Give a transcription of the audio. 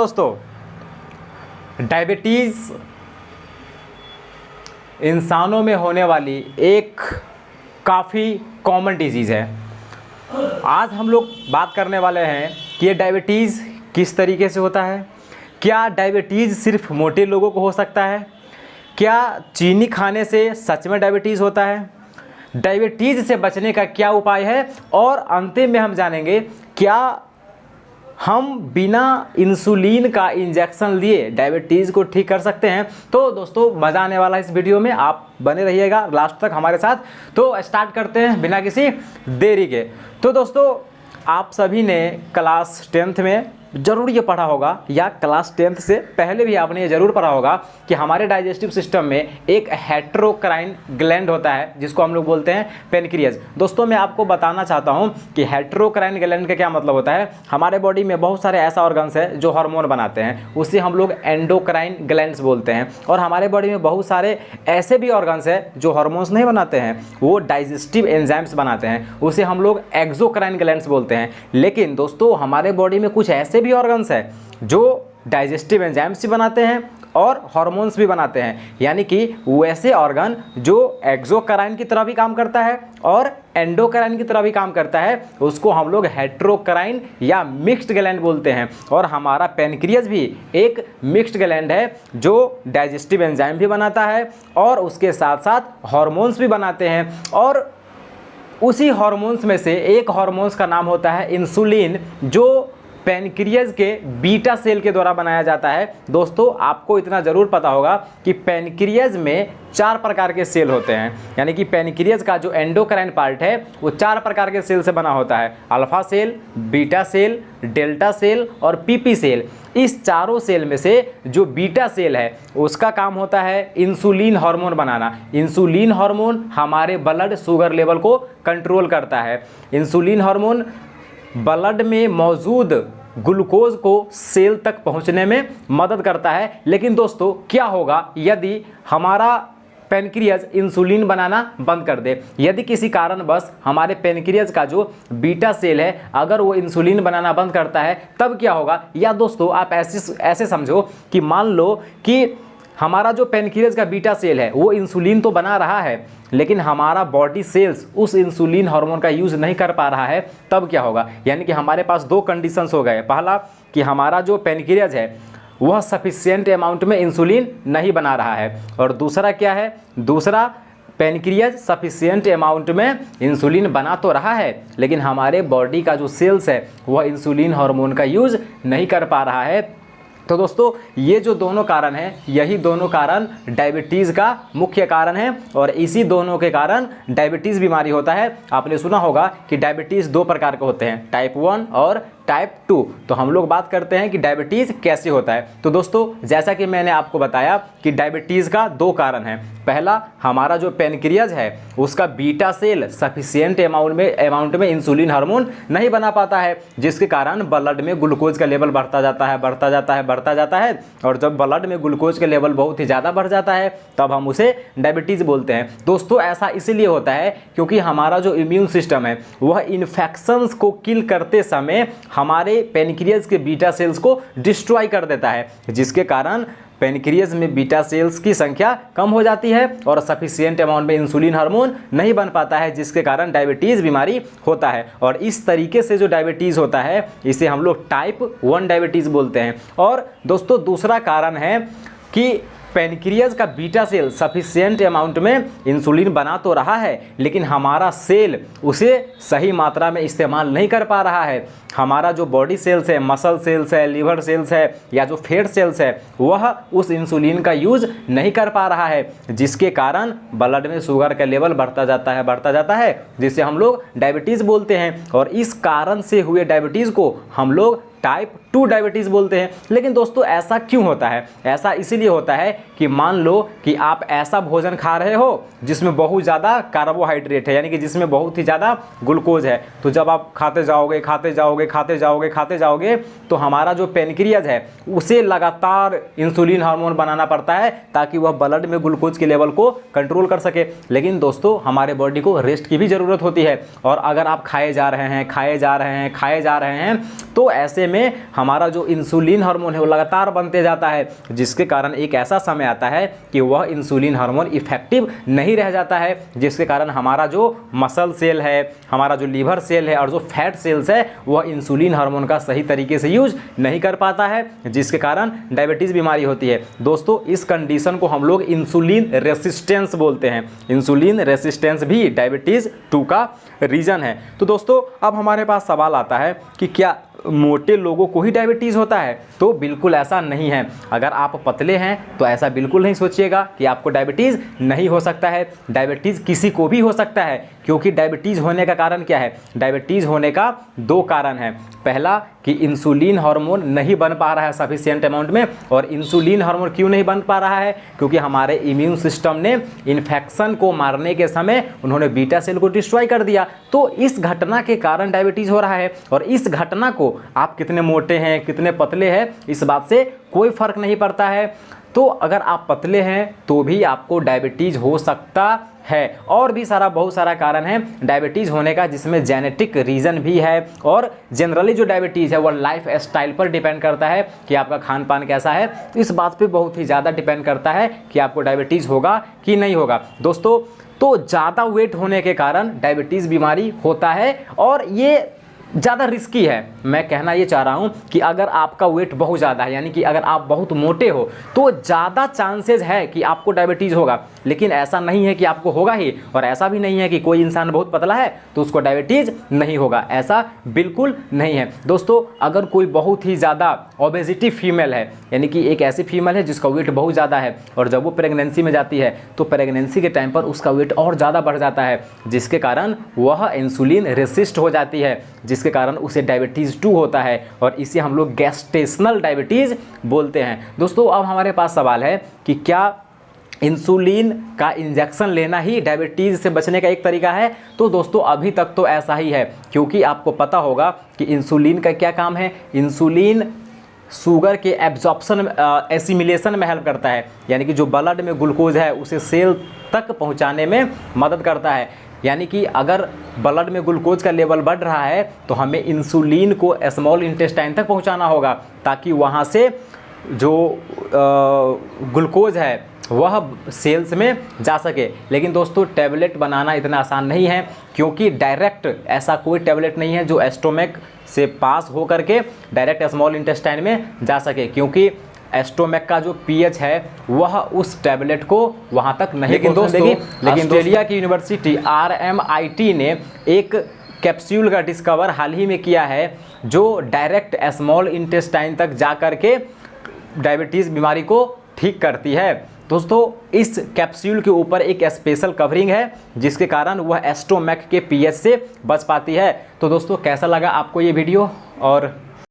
दोस्तों, डायबिटीज़ इंसानों में होने वाली एक काफ़ी कॉमन डिजीज़ है। आज हम लोग बात करने वाले हैं कि ये डायबिटीज़ किस तरीके से होता है। क्या डायबिटीज़ सिर्फ मोटे लोगों को हो सकता है? क्या चीनी खाने से सच में डायबिटीज़ होता है? डायबिटीज़ से बचने का क्या उपाय है? और अंतिम में हम जानेंगे क्या हम बिना इंसुलिन का इंजेक्शन लिए डायबिटीज़ को ठीक कर सकते हैं। तो दोस्तों, मज़ा आने वाला है इस वीडियो में, आप बने रहिएगा लास्ट तक हमारे साथ। तो स्टार्ट करते हैं बिना किसी देरी के। तो दोस्तों, आप सभी ने क्लास 10th में ज़रूर ये पढ़ा होगा या क्लास 10th से पहले भी आपने ये ज़रूर पढ़ा होगा कि हमारे डाइजेस्टिव सिस्टम में एक हेटेरोक्राइन ग्लैंड होता है जिसको हम लोग बोलते हैं पेनक्रियाज। दोस्तों, मैं आपको बताना चाहता हूँ कि हेटेरोक्राइन ग्लैंड का क्या मतलब होता है। हमारे बॉडी में बहुत सारे ऐसा ऑर्गन्स है जो हार्मोन बनाते हैं, उसे हम लोग एंडोक्राइन ग्लैंड्स बोलते हैं। और हमारे बॉडी में बहुत सारे ऐसे भी ऑर्गन्स है जो हार्मोन्स नहीं बनाते हैं, वो डाइजेस्टिव एंजाइम्स बनाते हैं, उसे हम लोग एक्सोक्राइन ग्लैंड्स बोलते हैं। लेकिन दोस्तों, हमारे बॉडी में कुछ ऐसे भी ऑर्गन्स है जो डाइजेस्टिव एंजाइम्स भी बनाते हैं और हार्मोन्स भी बनाते हैं, यानी कि वैसे ऑर्गन जो एक्सोक्राइन की तरह भी काम करता है और एंडोक्राइन की तरह भी काम करता है, उसको हम लोग हेटेरोक्राइन या मिक्स्ड ग्लैंड बोलते हैं। और हमारा पेनक्रियाज भी एक मिक्स्ड ग्लैंड है जो डाइजेस्टिव एंजाइम भी बनाता है और उसके साथ साथ हार्मोन्स भी बनाते हैं। और उसी हार्मोन्स में से एक हार्मोन्स का नाम होता है इंसुलिन, जो पेनक्रियाज के बीटा सेल के द्वारा बनाया जाता है। दोस्तों, आपको इतना ज़रूर पता होगा कि पेनक्रियाज में 4 प्रकार के सेल होते हैं, यानी कि पेनक्रियाज का जो एंडोक्राइन पार्ट है वो 4 प्रकार के सेल से बना होता है। Alpha cell, beta cell, delta cell और पीपी सेल। इस चारों सेल में से जो बीटा सेल है उसका काम होता है इंसुलिन हार्मोन बनाना। इंसुलिन हार्मोन हमारे ब्लड शुगर लेवल को कंट्रोल करता है। इंसुलिन हार्मोन ब्लड में मौजूद ग्लूकोज को सेल तक पहुंचने में मदद करता है। लेकिन दोस्तों, क्या होगा यदि हमारा पेनक्रियाज इंसुलिन बनाना बंद कर दे? यदि किसी कारणवश हमारे पेनक्रियाज का जो बीटा सेल है अगर वो इंसुलिन बनाना बंद करता है, तब क्या होगा? या दोस्तों, आप ऐसे समझो कि मान लो कि हमारा जो पेनक्रियाज का बीटा सेल है वो इंसुलिन तो बना रहा है, लेकिन हमारा बॉडी सेल्स उस इंसुलिन हार्मोन का यूज़ नहीं कर पा रहा है, तब क्या होगा? यानी कि हमारे पास 2 कंडीशंस हो गए। पहला कि हमारा जो पेनक्रियाज है वह सफिशिएंट अमाउंट में इंसुलिन नहीं बना रहा है, और दूसरा क्या है? दूसरा, पेनक्रियाज सफिशिएंट अमाउंट में इंसुलिन बना तो रहा है लेकिन हमारे बॉडी का जो सेल्स है वह इंसुलिन हार्मोन का यूज़ नहीं कर पा रहा है। तो दोस्तों, ये जो दोनों कारण हैं, यही दोनों कारण डायबिटीज़ का मुख्य कारण है और इसी दोनों के कारण डायबिटीज़ बीमारी होता है। आपने सुना होगा कि डायबिटीज़ 2 प्रकार के होते हैं, टाइप 1 और टाइप 2। तो हम लोग बात करते हैं कि डायबिटीज़ कैसे होता है। तो दोस्तों, जैसा कि मैंने आपको बताया कि डायबिटीज़ का 2 कारण है। पहला, हमारा जो पेनक्रियाज है उसका बीटा सेल सफिशिएंट अमाउंट में इंसुलिन हार्मोन नहीं बना पाता है, जिसके कारण ब्लड में ग्लूकोज का लेवल बढ़ता जाता है। और जब ब्लड में ग्लूकोज का लेवल बहुत ही ज़्यादा बढ़ जाता है तब हम उसे डायबिटीज़ बोलते हैं। दोस्तों, ऐसा इसलिए होता है क्योंकि हमारा जो इम्यून सिस्टम है वह इन्फेक्शंस को किल करते समय हमारे पेनक्रियाज के बीटा सेल्स को डिस्ट्रॉय कर देता है, जिसके कारण पेनक्रियाज में बीटा सेल्स की संख्या कम हो जाती है और सफिशिएंट अमाउंट में इंसुलिन हार्मोन नहीं बन पाता है, जिसके कारण डायबिटीज़ बीमारी होता है। और इस तरीके से जो डायबिटीज़ होता है इसे हम लोग टाइप 1 डायबिटीज़ बोलते हैं। और दोस्तों, दूसरा कारण है कि पेनक्रियाज का बीटा सेल सफिशिएंट अमाउंट में इंसुलिन बना तो रहा है लेकिन हमारा सेल उसे सही मात्रा में इस्तेमाल नहीं कर पा रहा है। हमारा जो बॉडी सेल्स है, मसल सेल्स है, लिवर सेल्स है या जो फैट सेल्स है, वह उस इंसुलिन का यूज़ नहीं कर पा रहा है, जिसके कारण ब्लड में शुगर का लेवल बढ़ता जाता है, जिसे हम लोग डायबिटीज़ बोलते हैं। और इस कारण से हुए डायबिटीज़ को हम लोग टाइप 2 डायबिटीज़ बोलते हैं। लेकिन दोस्तों, ऐसा क्यों होता है? ऐसा इसीलिए होता है कि मान लो कि आप ऐसा भोजन खा रहे हो जिसमें बहुत ज़्यादा कार्बोहाइड्रेट है, यानी कि जिसमें बहुत ही ज़्यादा ग्लूकोज है। तो जब आप खाते जाओगे तो हमारा जो पेनक्रियाज है उसे लगातार इंसुलिन हार्मोन बनाना पड़ता है ताकि वह ब्लड में ग्लूकोज के लेवल को कंट्रोल कर सके। लेकिन दोस्तों, हमारे बॉडी को रेस्ट की भी ज़रूरत होती है, और अगर आप खाए जा रहे हैं तो ऐसे में हमारा जो इंसुलिन हार्मोन है वो लगातार बनते जाता है, जिसके कारण एक ऐसा समय आता है कि वह इंसुलिन हार्मोन इफेक्टिव नहीं रह जाता है, जिसके कारण हमारा जो मसल सेल है, हमारा जो लीवर सेल है और जो फैट सेल्स है वह इंसुलिन हार्मोन का सही तरीके से यूज नहीं कर पाता है, जिसके कारण डायबिटीज़ बीमारी होती है। दोस्तों इस कंडीशन को हम लोग इंसुलिन रेसिस्टेंस बोलते हैं। इंसुलिन रेसिस्टेंस भी डायबिटीज़ 2 का रीज़न है। तो दोस्तों अब हमारे पास सवाल आता है कि क्या मोटे लोगों को ही डायबिटीज़ होता है? तो बिल्कुल ऐसा नहीं है। अगर आप पतले हैं तो ऐसा बिल्कुल नहीं सोचिएगा कि आपको डायबिटीज़ नहीं हो सकता है। डायबिटीज़ किसी को भी हो सकता है, क्योंकि डायबिटीज़ होने का कारण क्या है? डायबिटीज़ होने का 2 कारण है। पहला कि इंसुलिन हार्मोन नहीं बन पा रहा है सफिशिएंट अमाउंट में। और इंसुलिन हार्मोन क्यों नहीं बन पा रहा है? क्योंकि हमारे इम्यून सिस्टम ने इन्फेक्शन को मारने के समय उन्होंने बीटा सेल को डिस्ट्रॉय कर दिया। तो इस घटना के कारण डायबिटीज़ हो रहा है। और इस घटना को आप कितने मोटे हैं, कितने पतले हैं, इस बात से कोई फर्क नहीं पड़ता है। तो अगर आप पतले हैं तो भी आपको डायबिटीज़ हो सकता है। और भी बहुत सारा कारण है डायबिटीज़ होने का, जिसमें जेनेटिक रीज़न भी है। और जनरली जो डायबिटीज़ है वो लाइफ स्टाइल पर डिपेंड करता है कि आपका खान पान कैसा है। इस बात पे बहुत ही ज़्यादा डिपेंड करता है कि आपको डायबिटीज़ होगा कि नहीं होगा। दोस्तों तो ज़्यादा वेट होने के कारण डायबिटीज़ बीमारी होता है और ये ज़्यादा रिस्की है। मैं कहना ये चाह रहा हूँ कि अगर आपका वेट बहुत ज़्यादा है, यानी कि अगर आप बहुत मोटे हो, तो ज़्यादा चांसेस है कि आपको डायबिटीज़ होगा। लेकिन ऐसा नहीं है कि आपको होगा ही, और ऐसा भी नहीं है कि कोई इंसान बहुत पतला है तो उसको डायबिटीज़ नहीं होगा। ऐसा बिल्कुल नहीं है। दोस्तों अगर कोई बहुत ही ज़्यादा ओबेसिटी फीमेल है, यानी कि एक ऐसी फीमेल है जिसका वेट बहुत ज़्यादा है, और जब वो प्रेगनेंसी में जाती है तो प्रेगनेंसी के टाइम पर उसका वेट और ज़्यादा बढ़ जाता है, जिसके कारण वह इंसुलिन रेसिस्ट हो जाती है, जिसके कारण उसे डायबिटीज़ 2 होता है। और इसे हम लोग गैस्टेशनल डायबिटीज़ बोलते हैं। दोस्तों अब हमारे पास सवाल है कि क्या इंसुलिन का इंजेक्शन लेना ही डायबिटीज़ से बचने का एक तरीका है? तो दोस्तों अभी तक तो ऐसा ही है, क्योंकि आपको पता होगा कि इंसुलिन का क्या काम है। इंसुलिन शुगर के एब्जॉर्प्शन एसिमिलेशन में हेल्प करता है, यानी कि जो ब्लड में ग्लूकोज है उसे सेल तक पहुंचाने में मदद करता है। यानी कि अगर ब्लड में ग्लूकोज का लेवल बढ़ रहा है तो हमें इंसुलिन को स्मॉल इंटेस्टाइन तक पहुंचाना होगा, ताकि वहां से जो ग्लूकोज है वह सेल्स में जा सके। लेकिन दोस्तों टैबलेट बनाना इतना आसान नहीं है, क्योंकि डायरेक्ट ऐसा कोई टैबलेट नहीं है जो एस्टोमेक से पास हो करके डायरेक्ट स्मॉल इंटेस्टाइन में जा सके, क्योंकि एस्टोमेक का जो पीएच है वह उस टैबलेट को वहां तक नहीं पहुंच देगी। लेकिन ऑस्ट्रेलिया की यूनिवर्सिटी RMIT ने एक कैप्सूल का डिस्कवर हाल ही में किया है, जो डायरेक्ट स्मॉल इंटेस्टाइन तक जा करके डायबिटीज़ बीमारी को ठीक करती है। दोस्तों इस कैप्सूल के ऊपर एक स्पेशल कवरिंग है, जिसके कारण वह एस्टोमेक के पीएच से बच पाती है। तो दोस्तों कैसा लगा आपको ये वीडियो, और